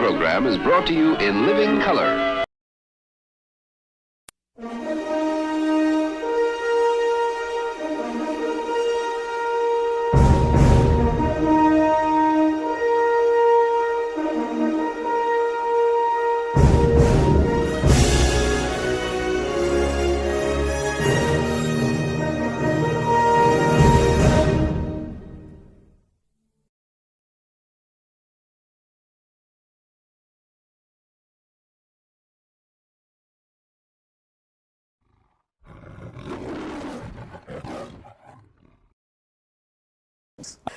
program is brought to you in living color.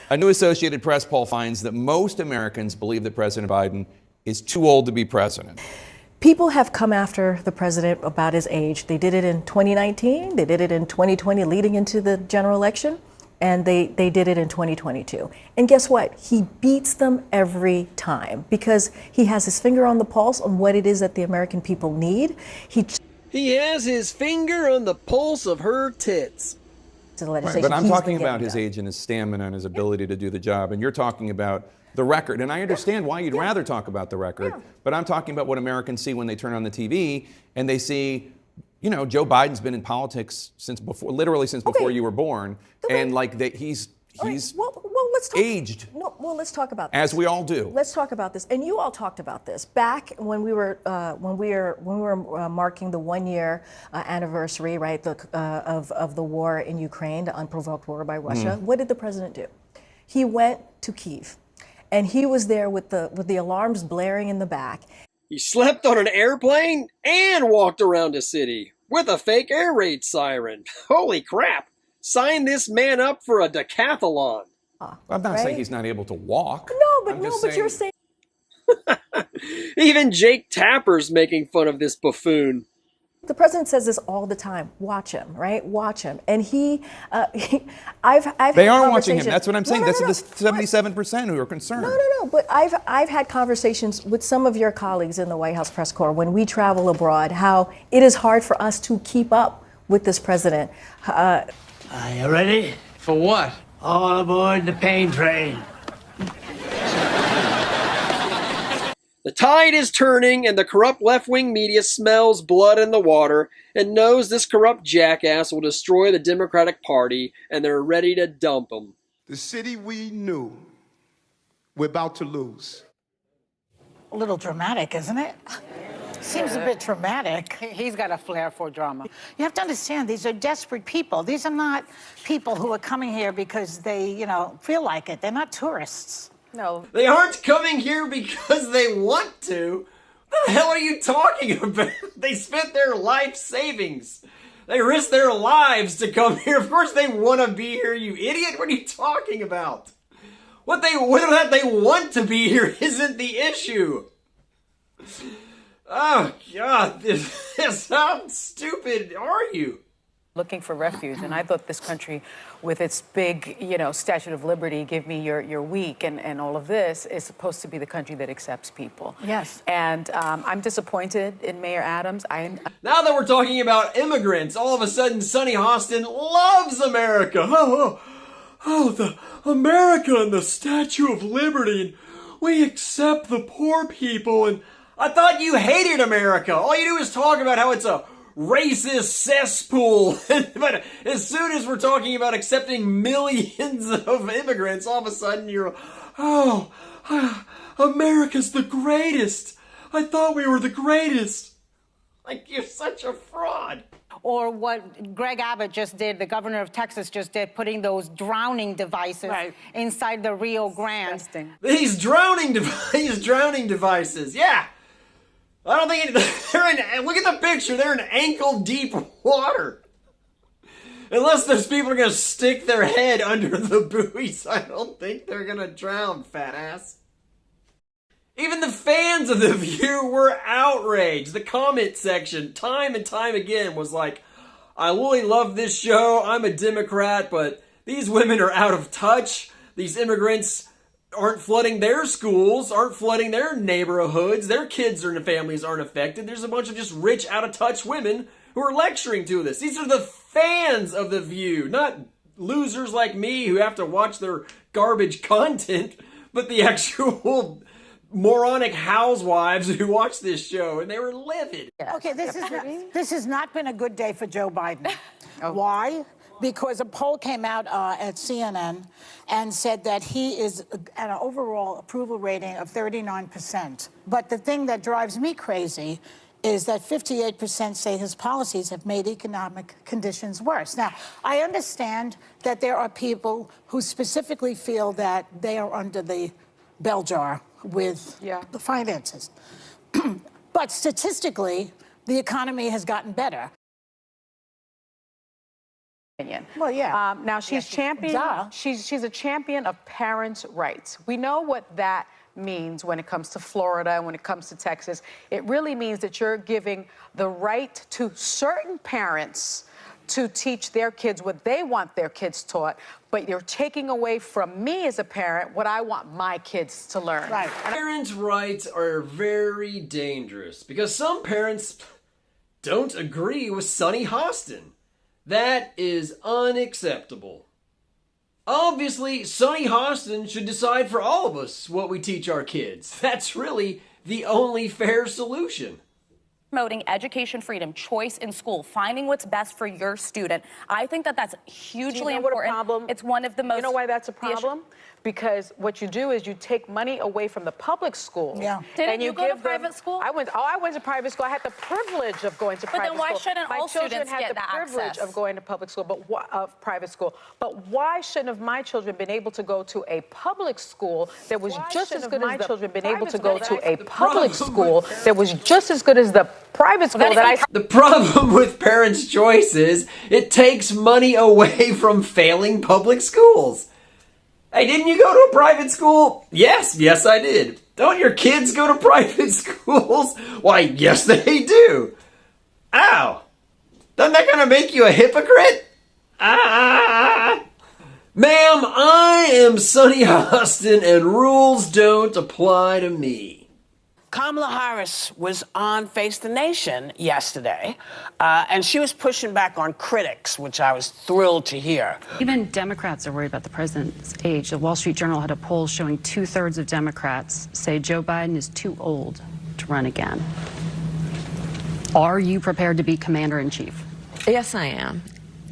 A new Associated Press poll finds that most Americans believe that President Biden is too old to be president. People have come after the president about his age. They did it in 2019, they did it in 2020 leading into the general election, and they did it in 2022. And guess what? He beats them every time because he has his finger on the pulse on what it is that the American people need. He has his finger on the pulse of her tits. Right, but I'm talking about his age and his stamina and his ability to do the job, and you're talking about the record. And I understand why you'd rather talk about the record, but I'm talking about what Americans see when they turn on the TV and they see, you know, Joe Biden's been in politics since before, literally since before you were born, and like that he's let's talk, aged. No, well, let's talk about this. As we all do. Let's talk about this, and you all talked about this back when we were marking the 1 year anniversary, right, of the war in Ukraine, the unprovoked war by Russia. What did the president do? He went to Kyiv, and he was there with the alarms blaring in the back. He slept on an airplane and walked around a city with a fake air raid siren. Holy crap! Sign this man up for a decathlon. I'm not saying he's not able to walk. But you're saying. Even Jake Tapper's making fun of this buffoon. The president says this all the time. Watch him, right? Watch him. And I've they aren't watching him. That's what I'm saying. That's the 77% who are concerned. No. But I've had conversations with some of your colleagues in the White House press corps when we travel abroad, how it is hard for us to keep up with this president. Are you ready? For what? All aboard the pain train. The tide is turning, and the corrupt left-wing media smells blood in the water and knows this corrupt jackass will destroy the Democratic Party, and they're ready to dump him. The city we knew we're about to lose. A little dramatic, isn't it? Seems a bit dramatic. He's got a flair for drama. You have to understand, these are desperate people. These are not people who are coming here because they, feel like it. They're not tourists. No. They aren't coming here because they want to. What the hell are you talking about? They spent their life savings. They risked their lives to come here. Of course they want to be here, you idiot. What are you talking about? Whether that they want to be here isn't the issue. Oh, God, how stupid are you? Looking for refuge, and I thought this country, with its big, Statue of Liberty, give me your week, and all of this, is supposed to be the country that accepts people. Yes. And I'm disappointed in Mayor Adams. Now that we're talking about immigrants, all of a sudden Sonny Hostin loves America. Oh, the America and the Statue of Liberty, and we accept the poor people, and I thought you hated America. All you do is talk about how it's a racist cesspool. But as soon as we're talking about accepting millions of immigrants, all of a sudden you're, America's the greatest. I thought we were the greatest. Like, you're such a fraud. Or what Greg Abbott just did, the governor of Texas just did, putting those drowning devices inside the Rio Grande. These drowning devices, yeah. I don't think look at the picture. They're in ankle-deep water. Unless those people are going to stick their head under the buoys, I don't think they're going to drown, fat ass. Even the fans of The View were outraged. The comment section, time and time again, was like, I really love this show. I'm a Democrat, but these women are out of touch. These immigrants aren't flooding their schools, aren't flooding their neighborhoods. Their kids and families aren't affected. There's a bunch of just rich, out-of-touch women who are lecturing to this. These are the fans of The View, not losers like me who have to watch their garbage content, but the actual moronic housewives who watched this show, and they were livid. Okay, this has not been a good day for Joe Biden. Why? Because a poll came out at CNN and said that he is at an overall approval rating of 39%. But the thing that drives me crazy is that 58% say his policies have made economic conditions worse. Now, I understand that there are people who specifically feel that they are under the bell jar with the finances. But statistically, the economy has gotten better. Well, now she's she's a champion of parents' rights. We know what that means when it comes to Florida and when it comes to Texas. It really means that you're giving the right to certain parents to teach their kids what they want their kids taught, but you're taking away from me as a parent what I want my kids to learn. Right. Parents' rights are very dangerous because some parents don't agree with Sunny Hostin. That is unacceptable. Obviously, Sunny Hostin should decide for all of us what we teach our kids. That's really the only fair solution. Promoting education freedom, choice in school, finding what's best for your student. I think that that's hugely important. What a problem? It's one of the most... You know why that's a problem? Because what you do is you take money away from the public school. Yeah. Didn't you go to private school? I went to private school. I had the privilege of going to private school. But then why shouldn't all students get the access? My children had the privilege of going to public school, of private school. But why shouldn't have my children been able to go to a public school that was just as good as the children been able to go to a public school that was just as good as the private school that I... The problem with parents' choice is it takes money away from failing public schools. Hey, didn't you go to a private school? Yes, I did. Don't your kids go to private schools? Why, yes, they do. Ow. Doesn't that kind of make you a hypocrite? Ma'am, I am Sunny Hostin, and rules don't apply to me. Kamala Harris was on Face the Nation yesterday, and she was pushing back on critics, which I was thrilled to hear. Even Democrats are worried about the president's age. The Wall Street Journal had a poll showing 2/3 of Democrats say Joe Biden is too old to run again. Are you prepared to be commander-in-chief? Yes, I am,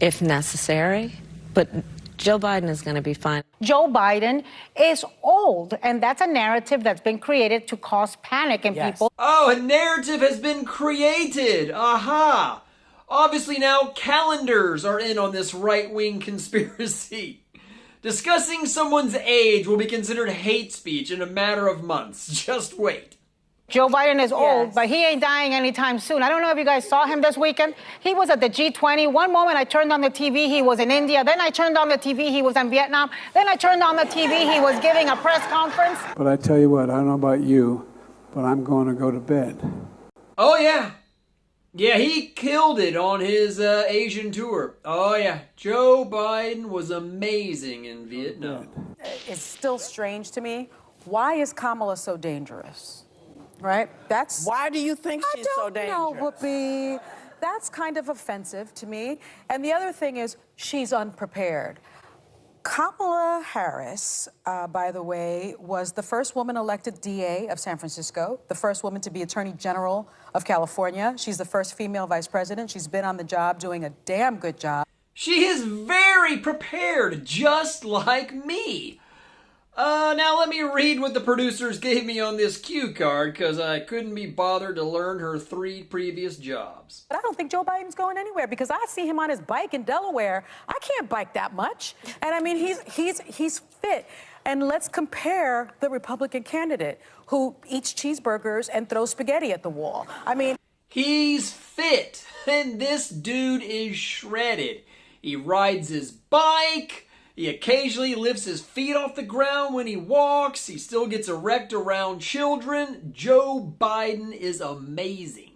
if necessary, but Joe Biden is going to be fine. Joe Biden is old, and that's a narrative that's been created to cause panic in people. Oh, a narrative has been created. Aha. Obviously now calendars are in on this right-wing conspiracy. Discussing someone's age will be considered hate speech in a matter of months. Just wait. Joe Biden is old, but he ain't dying anytime soon. I don't know if you guys saw him this weekend. He was at the G20. One moment I turned on the TV, he was in India. Then I turned on the TV, he was in Vietnam. Then I turned on the TV, he was giving a press conference. But I tell you what, I don't know about you, but I'm going to go to bed. Oh, yeah. Yeah, he killed it on his Asian tour. Oh, yeah. Joe Biden was amazing in Vietnam. It's still strange to me. Why is Kamala so dangerous? Right? Why do you think she's so dangerous? I don't know, Whoopi. That's kind of offensive to me. And the other thing is, she's unprepared. Kamala Harris, by the way, was the first woman elected DA of San Francisco, the first woman to be Attorney General of California. She's the first female vice president. She's been on the job doing a damn good job. She is very prepared, just like me. Now let me read what the producers gave me on this cue card, because I couldn't be bothered to learn her 3 previous jobs. But I don't think Joe Biden's going anywhere, because I see him on his bike in Delaware. I can't bike that much. And I mean, he's fit. And let's compare the Republican candidate who eats cheeseburgers and throws spaghetti at the wall. I mean... He's fit, and this dude is shredded. He rides his bike. He occasionally lifts his feet off the ground when he walks. He still gets erect around children. Joe Biden is amazing.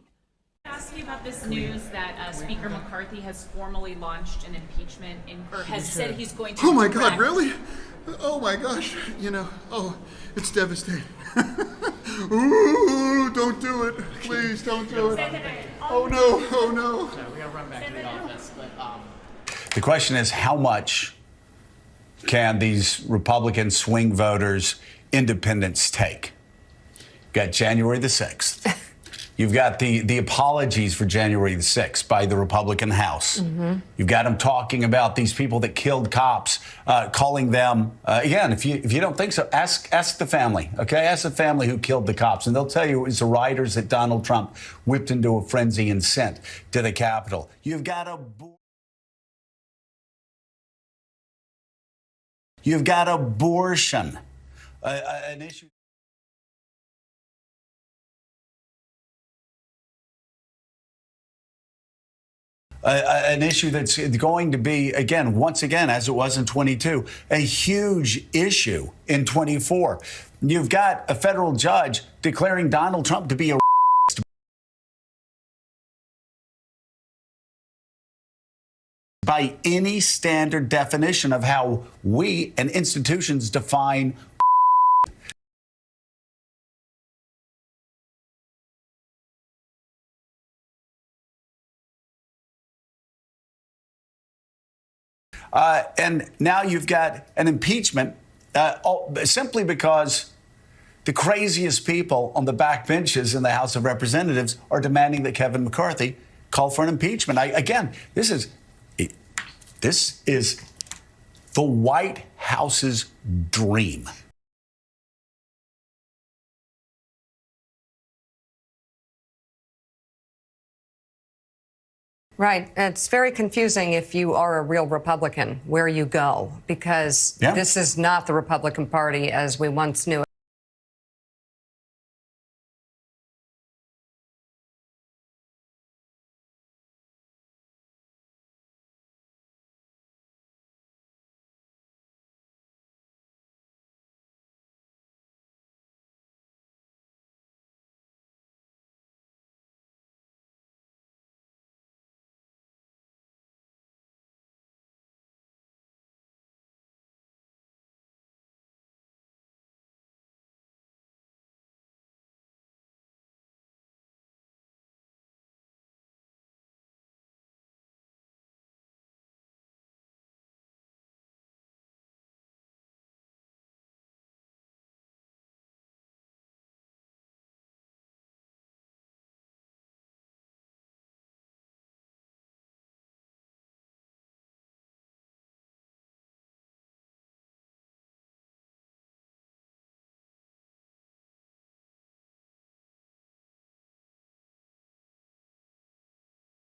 I ask you about this news that Speaker McCarthy has formally launched an impeachment or has said he's going to... Oh my God, really? Oh my gosh, it's devastating. Ooh, don't do it. Please don't do it. Oh no. So we gotta run back to the office, but the question is, how much can these Republican swing voters, independents take? got January the 6th. You've got the apologies for January the 6th by the Republican House. You've got them talking about these people that killed cops, calling them, again, if you don't think so, ask the family, okay? Ask the family who killed the cops, and they'll tell you it was the rioters that Donald Trump whipped into a frenzy and sent to the Capitol. You've got abortion, an issue. An issue that's going to be, again, once again, as it was in 22, a huge issue in 24. You've got a federal judge declaring Donald Trump to be a by any standard definition of how we and institutions define and now you've got an impeachment simply because the craziest people on the back benches in the House of Representatives are demanding that Kevin McCarthy call for an impeachment. Again, this is the White House's dream. Right. It's very confusing if you are a real Republican where you go, because this is not the Republican Party as we once knew it.